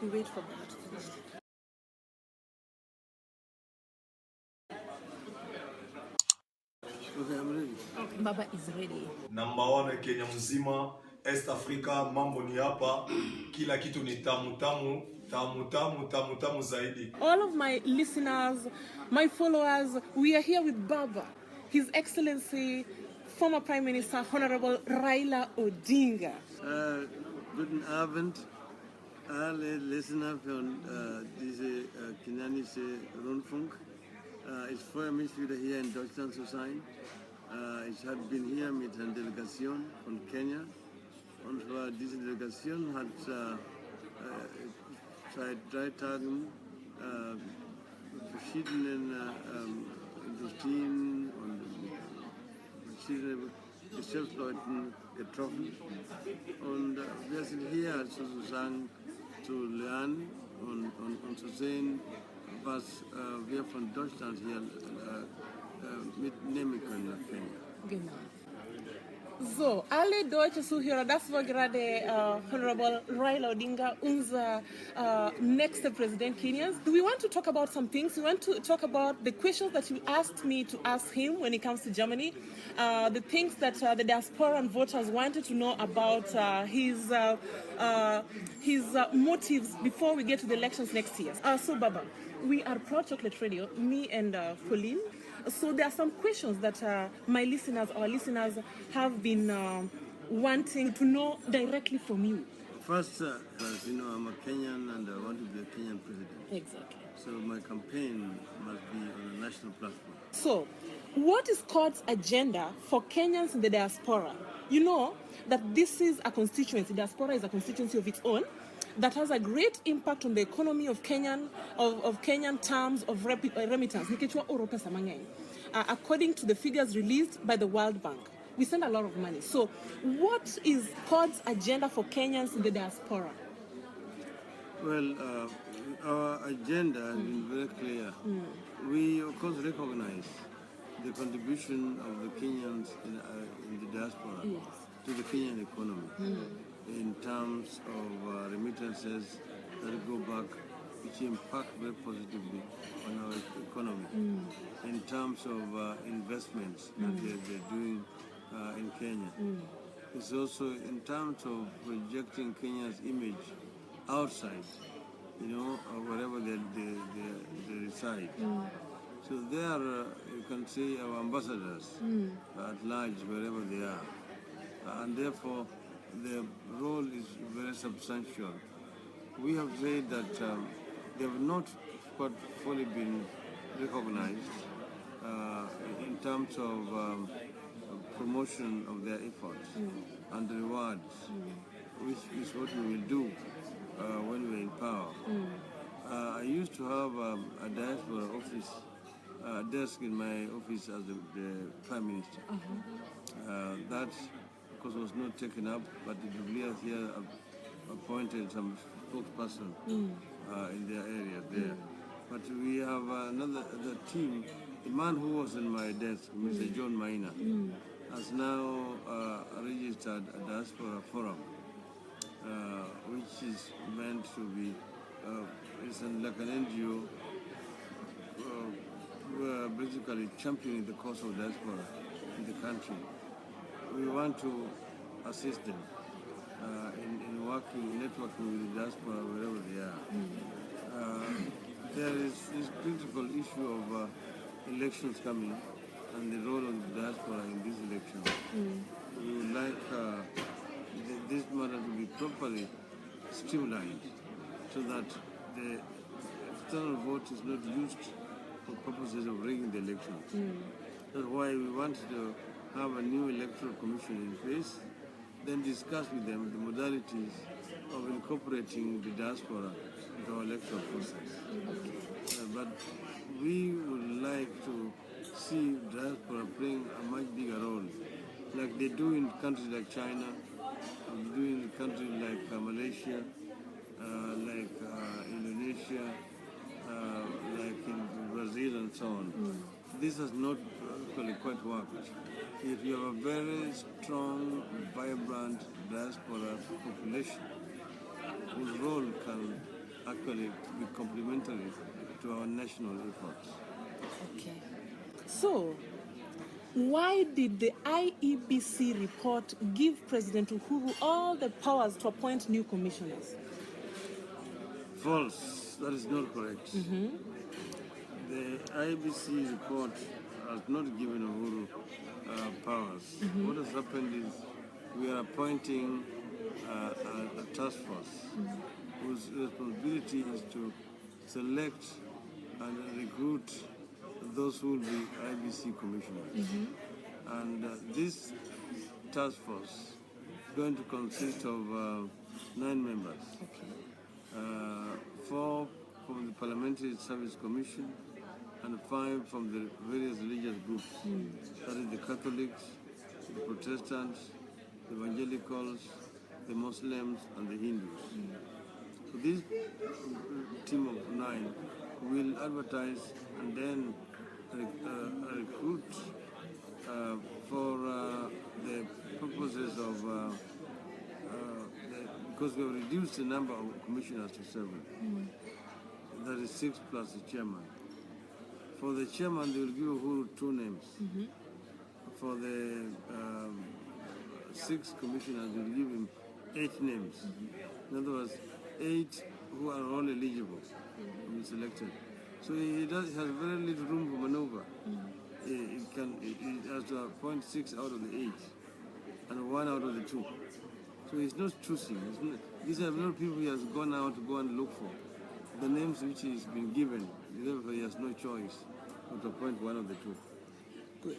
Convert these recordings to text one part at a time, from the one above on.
We wait for that to finish. Okay, I'm ready. Okay. Baba is ready. Number one Kenya mzima, East Africa, mambo ni hapa, kila kitu ni tamu tamu, tamu tamu, tamu tamu zaidi. All of my listeners, my followers, we are here with Baba, His Excellency, former Prime Minister, Honorable Raila Odinga. Guten Abend, alle Listener von diese Kenyanische Rundfunk. Ich freue mich, wieder hier in Deutschland zu sein. Ich bin hier mit einer Delegation von Kenia und diese Delegation hat seit 3 Tagen verschiedene Industrien und verschiedene Geschäftsleuten getroffen und wir sind hier sozusagen zu lernen und zu sehen, was wir von Deutschland hier mitnehmen können nach Kenia. Genau. So, alle deutsche Zuhörer, das war gerade Honorable Raila Odinga, unser nächster President Kenyans. Do we want to talk about some things? We want to talk about the questions that you asked me to ask him when it comes to Germany, the things that the diaspora and voters wanted to know about his motives before we get to the elections next year. So, Baba, we are Proud Chocolate Radio, me and Pauline. So there are some questions that our listeners have been wanting to know directly from you. First, as you know, I'm a Kenyan and I want to be a Kenyan president. Exactly. So my campaign must be on a national platform. So, what is Court's agenda for Kenyans in the diaspora? You know that this is a constituency, diaspora is a constituency of its own, that has a great impact on the economy of Kenyan terms of remittance. According to the figures released by the World Bank, we send a lot of money. So, what is Court's agenda for Kenyans in the diaspora? Well, our agenda has been very clear. We, of course, recognize the contribution of the Kenyans in the diaspora to the Kenyan economy in terms of remittances that go back, which impact very positively on our economy. In terms of investments that they're doing in Kenya. It's also in terms of projecting Kenya's image outside, wherever they reside. So they are, you can say, our ambassadors at large, wherever they are. And therefore, their role is very substantial. We have said that they have not quite fully been recognized in terms of promotion of their efforts and the rewards, which is what we will do when we're in power. I used to have a diaspora office, a desk in my office as the Prime Minister. That, of course, was not taken up, but the Jubilees here appointed some spokesperson in their area there. But we have another team. The man who was in my desk, Mr. John Maina, has now registered a diaspora forum, which is meant to be, it's like an NGO, basically championing the cause of diaspora in the country. We want to assist them in networking with the diaspora wherever they are. There is this critical issue of elections coming and the role of the diaspora in these elections. We would like this matter to be properly streamlined so that the external vote is not used for purposes of rigging the elections. That's why we want to have a new electoral commission in place, then discuss with them the modalities of incorporating the diaspora into our electoral process. But we would like to see diaspora playing a much bigger role, like they do in countries like China, they do in countries like Malaysia, like Indonesia, like in Brazil and so on. This has not actually quite worked. If you have a very strong, vibrant diaspora population whose role can equally be complementary to our national efforts. Okay. So, why did the IEBC report give President Uhuru all the powers to appoint new commissioners? False. That is not correct. The IEBC report has not given Uhuru powers. What has happened is we are appointing a task force whose responsibility is to select and recruit those who will be IEBC commissioners. And this task force is going to consist of 9 members. Okay. 4 from the Parliamentary Service Commission and 5 from the various religious groups. That is the Catholics, the Protestants, the Evangelicals, the Muslims, and the Hindus. So this team of 9 will advertise and then recruit for the purposes of because we have reduced the number of commissioners to 7. That is 6 plus the chairman. For the chairman, they will give Uhuru 2 names. For the 6 commissioners, they will give him 8 names. In other words, 8 who are all eligible to be selected. So he has very little room for maneuver. He has to appoint 6 out of the 8 and 1 out of the 2. So he's not choosing. These are not people he has gone out to go and look for. The names which he's been given, therefore he has no choice but to appoint 1 of the 2. Good.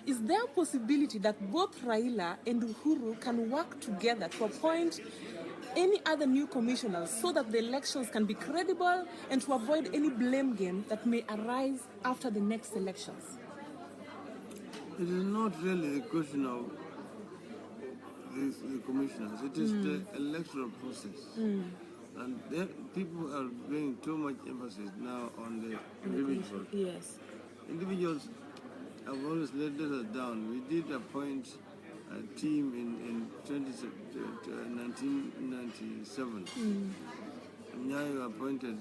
Is there a possibility that both Raila and Uhuru can work together to appoint any other new commissioners so that the elections can be credible and to avoid any blame game that may arise after the next elections? It is not really a question of the commissioners. It is the electoral process. And people are bringing too much emphasis now on the individual. Yes. Individuals have always let us down. We did appoint a team in 1997. Nyayo appointed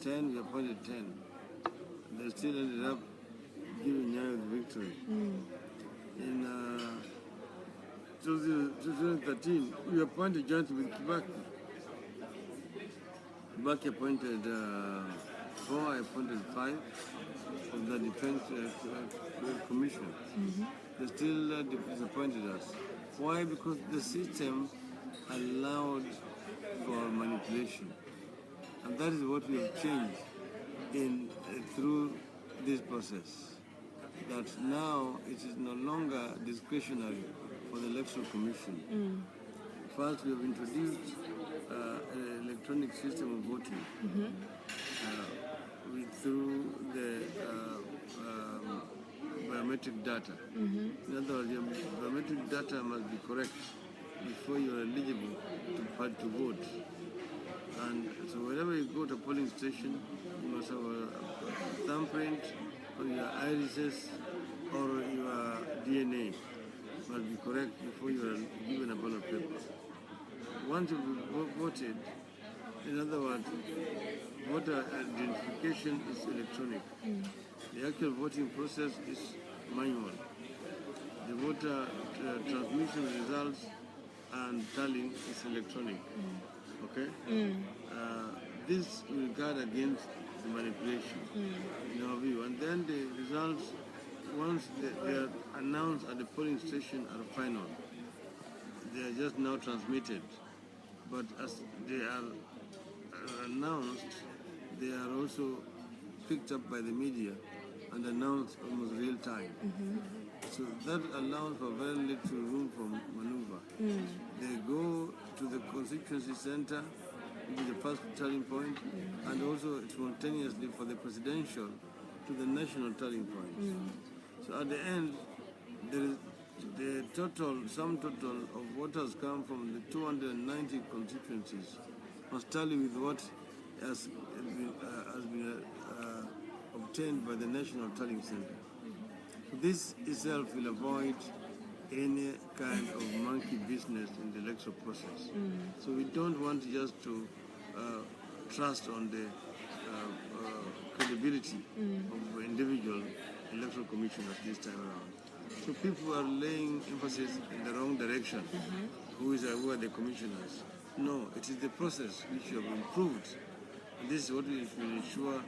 10, we appointed 10. They still ended up giving Nyayo the victory. In 2013, we appointed jointly with Kibaki. Kibaki appointed 4, I appointed 5 of the Defense Commission. They still disappointed us. Why? Because the system allowed for manipulation. And that is what we have changed through this process. That now it is no longer discretionary for the Electoral Commission. First, we have introduced an electronic system of voting through the biometric data. In other words, your biometric data must be correct before you are eligible to vote. And so wherever you go to a polling station, you must have a thumbprint on your irises or your DNA must be correct before you are given a ballot paper. Once you've voted, in other words, voter identification is electronic. The actual voting process is manual. The voter transmission results and tallying is electronic. Okay? This will guard against the manipulation in our view. And then the results, once they are announced at the polling station, are final. They are just now transmitted. But as they are announced, they are also picked up by the media and announced almost real time. So that allows for very little room for maneuver. They go to the constituency center, which is the first turning point, and also spontaneously for the presidential to the national turning point. So at the end, there is the sum total of what has come from the 290 constituencies must tally with what has been obtained by the National Tallying Center. So this itself will avoid any kind of monkey business in the electoral process. So we don't want just to trust on the credibility of individual electoral commissioners this time around. So people are laying emphasis in the wrong direction. Who are the commissioners? No, it is the process which you have improved. And this is what will ensure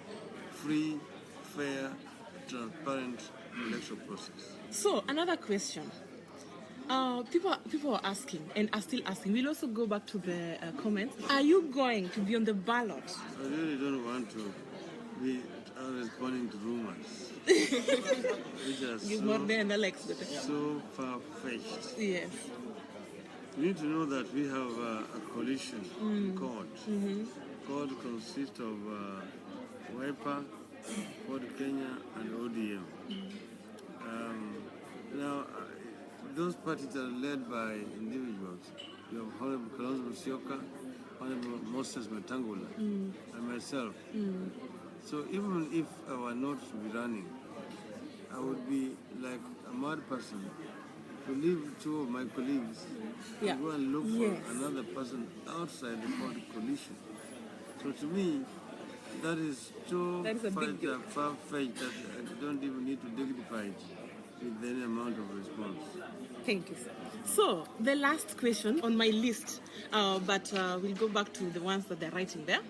free, fair, transparent electoral process. So another question. People are asking and are still asking. We'll also go back to the comments. Are you going to be on the ballot? I really don't want to be responding to rumors. Which are so far-fetched. Yes. You need to know that we have a coalition called. Called consists of Wiper, Ford Kenya, and ODM. Now, those parties are led by individuals. You have Honorable Kalonzo Musyoka, Honorable Moses Matangula, and myself. So even if I were not to be running, I would be like a mad person to leave two of my colleagues and go and look for another person outside the party coalition. So to me, that is so far-fetched that I don't even need to dignify it with any amount of response. Thank you, sir. So, the last question on my list, but we'll go back to the ones that they're writing there.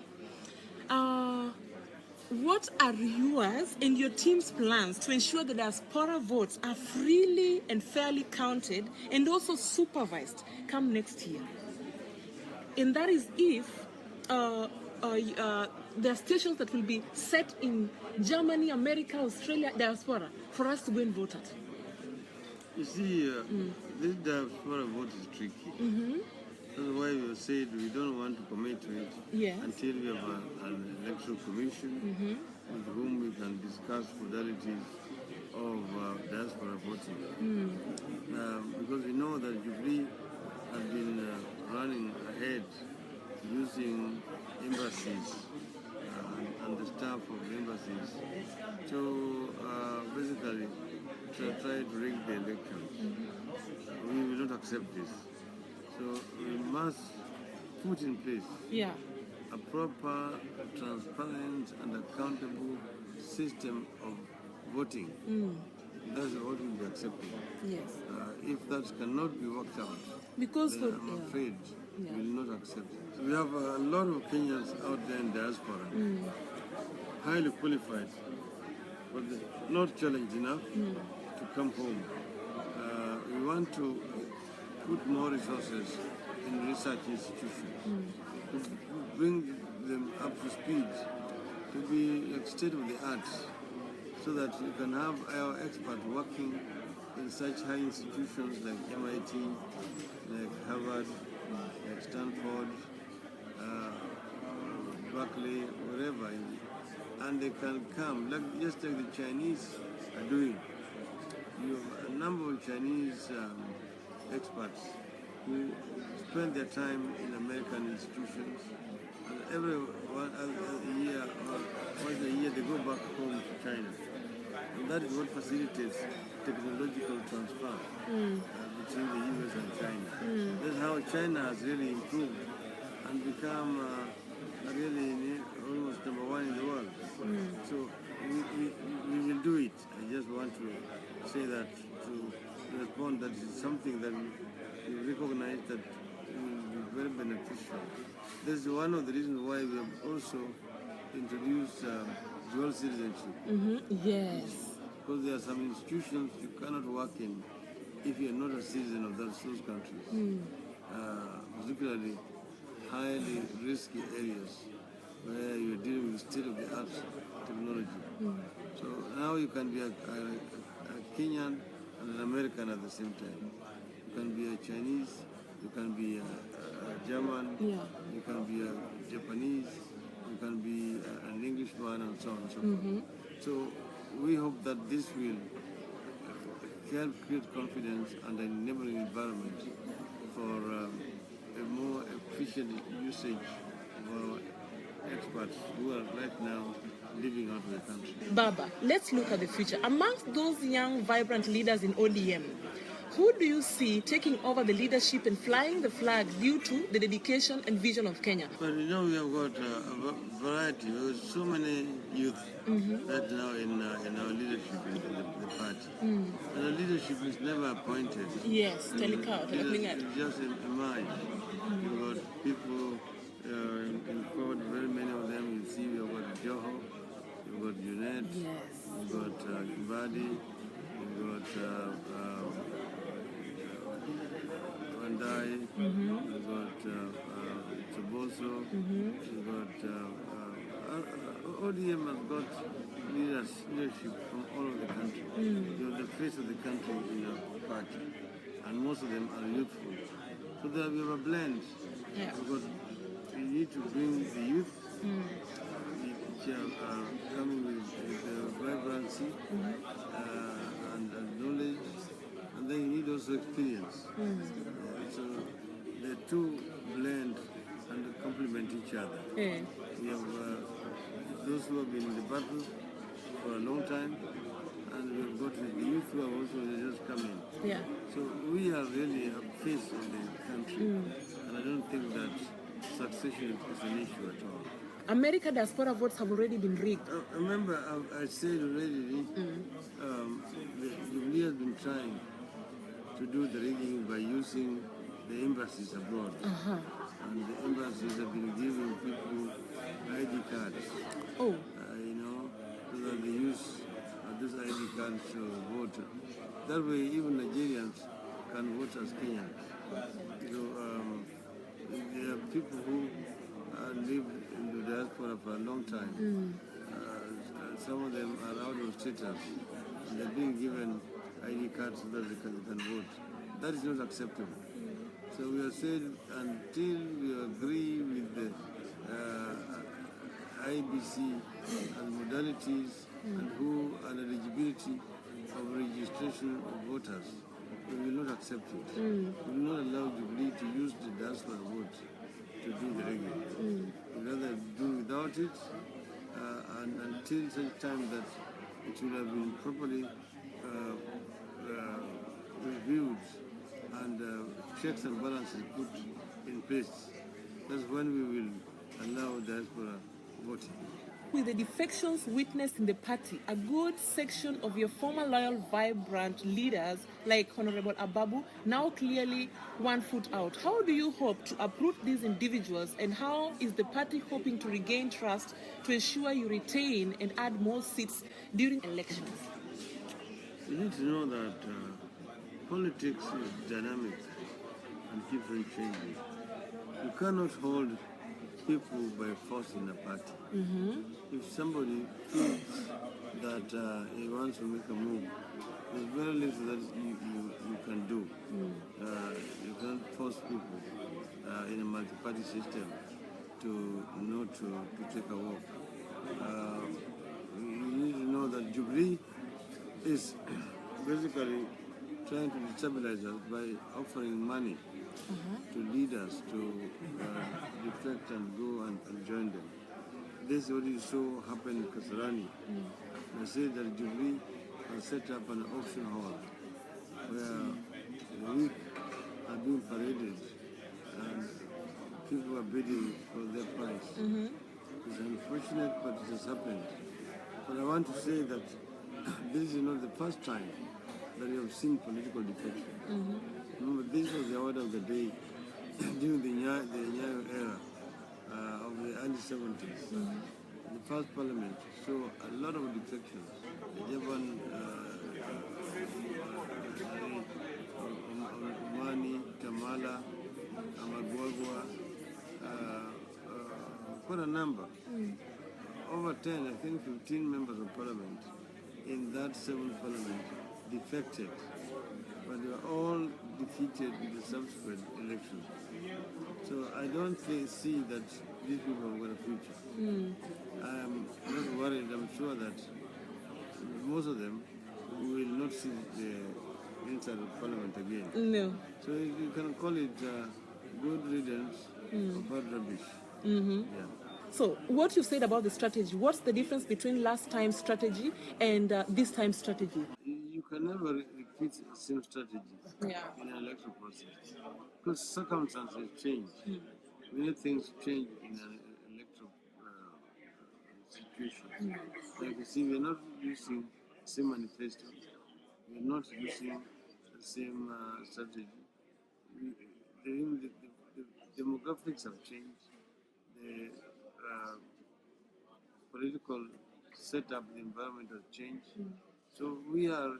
What are yours and your team's plans to ensure that diaspora votes are freely and fairly counted and also supervised come next year? And that is if there are stations that will be set in Germany, America, Australia, diaspora, for us to go and vote at. You see, this diaspora vote is tricky. That's why we said we don't want to commit to it until we have an electoral commission with whom we can discuss modalities of diaspora voting. Because we know that Jubilee has been running ahead using embassies and the staff of the embassies to basically try to rig the elections. We will not accept this. So we must put in place a proper, transparent and accountable system of voting. That's what we'll be accepting. Yes. If that cannot be worked out, because then I'm afraid we will not accept it. We have a lot of Kenyans out there in diaspora, highly qualified, but not challenged enough to come home. We want to put more resources in research institutions to bring them up to speed, to be like state of the art, so that you can have our experts working in such high institutions like MIT, like Harvard, like Stanford, Berkeley, wherever, and they can come, just like the Chinese are doing. You have a number of Chinese experts who spend their time in American institutions, and every year or once a year they go back home to China. And that is what facilitates technological transfer between the US and China. That's how China has really improved and become really almost number one in the world. So we will do it. I just want to say that to respond that is something that we recognize that will be very beneficial. This is one of the reasons why we have also introduced dual citizenship. Yes. Because there are some institutions you cannot work in if you are not a citizen of those countries. Particularly highly risky areas where you are dealing with state-of-the-art technology. So now you can be a Kenyan and an American at the same time. You can be a Chinese, you can be a German, you can be a Japanese, you can be an Englishman, and so on and so forth. So we hope that this will help create confidence and an enabling environment for a more efficient usage of our experts who are right now living out of the country. Baba, let's look at the future. Amongst those young, vibrant leaders in ODM, Who do you see taking over the leadership and flying the flag due to the dedication and vision of Kenya? But we have got a variety. There are so many youth that now in our leadership in the party. And the leadership is never appointed. Yes, It just emerged. You've got people in court, very many of them. You see, you've got Joho, you've got Junet, you've got Ibadi, you've got Wandai, you've got Chaboso, you've got ODM has got leadership from all over the country. You're the face of the country in the party, and most of them are youthful. So there we have a blend. Because we need to bring the youth, which are coming with vibrancy and knowledge, and then you need also experience. So the two blend and complement each other. We have those who have been in the battle for a long time, and we have got the youth who have also just come in. So we are really a face of the country, and I don't think that succession is an issue at all. America diaspora votes have already been rigged. Remember, I said already, the Jubilee has been trying to do the rigging by using the embassies abroad. And the embassies have been giving people ID cards. So that they use this ID cards to vote. That way, even Nigerians can vote as Kenyans. There are people who live in the diaspora for a long time. Some of them are out of status. They're being given ID cards so that they can vote. That is not acceptable. So we have said until we agree with the IEBC and modalities and eligibility of registration of voters, we will not accept it. We will not allow Jubilee to use the diaspora vote to do the rigging. We rather do without it and until such time that it will have been properly reviewed and checks and balances put in place. That's when we will allow diaspora voting. With the defections witnessed in the party, a good section of your former loyal, vibrant leaders like Honorable Ababu now clearly 1 foot out. How do you hope to uproot these individuals, and how is the party hoping to regain trust to ensure you retain and add more seats during elections? You need to know that politics is dynamic and keeps on changing. You cannot hold people by force in a party. If somebody feels that he wants to make a move, there's very little that you can do. You can't force people in a multi-party system to take a walk. You need to know that Jubilee is basically trying to destabilize us by offering money to leaders to defect and go and join them. This is what you saw happen in Kasarani. They said that Jubilee has set up an auction hall where the weak are being paraded and people are bidding for their price. It's unfortunate, but it has happened. But I want to say that this is not the first time that we have seen political defection. Remember, this was the order of the day during the Nyayo era of the early 70s. The first parliament saw a lot of defections. Japan, Umani, Tamala, Amagwagwa, quite a number. Over 10, I think 15 members of parliament in that 7th parliament defected, but they were all defeated in the subsequent elections. So I don't see that these people have got a future. I'm not worried. I'm sure that most of them will not see the inside of parliament again. No. So you can call it good riddance or bad rubbish. Yeah. So, what you said about the strategy, what's the difference between last time's strategy and this time's strategy? You can never repeat the same strategy in an electoral process. Because circumstances change. Many things change in an electoral situation. Like you see, we're not using the same manifesto. We're not using the same strategy. The demographics have changed. The political setup, the environment has changed. So we are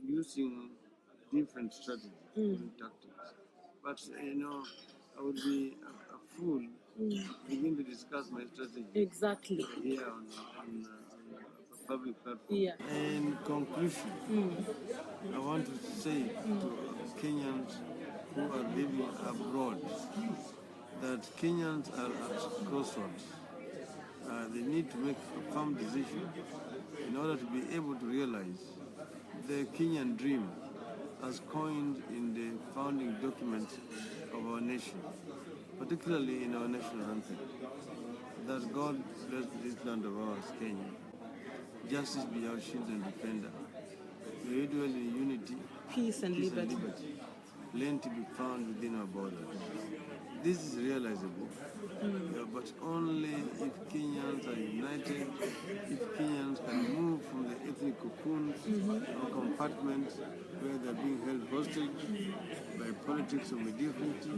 using different strategies, different tactics. But I would be a fool to begin to discuss my strategy. Exactly. Here on a public platform. Yeah. In conclusion, I want to say to Kenyans who are living abroad that Kenyans are at crossroads. They need to make a firm decision in order to be able to realize the Kenyan dream as coined in the founding documents of our nation, particularly in our national anthem, that God bless this land of ours, Kenya. Justice be our shield and defender. May we dwell in unity, Peace and liberty. Land to be found within our borders. This is realizable, but only if Kenyans are united, if Kenyans can move from the ethnic cocoons or compartments where they're being held hostage by politics of mediocrity,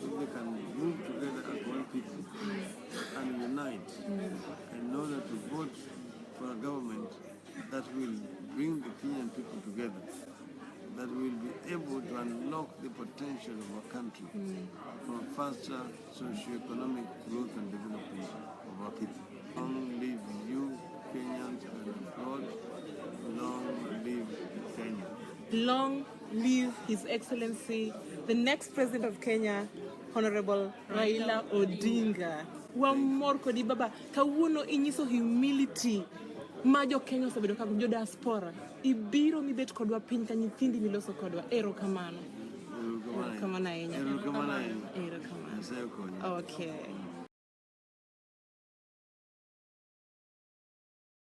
if they can move together as one people and unite in order to vote for a government that will bring the Kenyan people together, that will be able to unlock the potential of our country for faster socio-economic growth and development of our people. Long live you, Kenyans and abroad. Long live Kenya. Long live His Excellency, the next President of Kenya, Honorable Raila Odinga. Wamorko di baba, kawuono inyiso humility. Majo Kenya osebedo kaka jo diaspora. Ibiro mibet kodwa piny ka nyithindi miloso kodwa. Erokamano. Erokamano ahinya. Erokamano. Erokamano. Okay.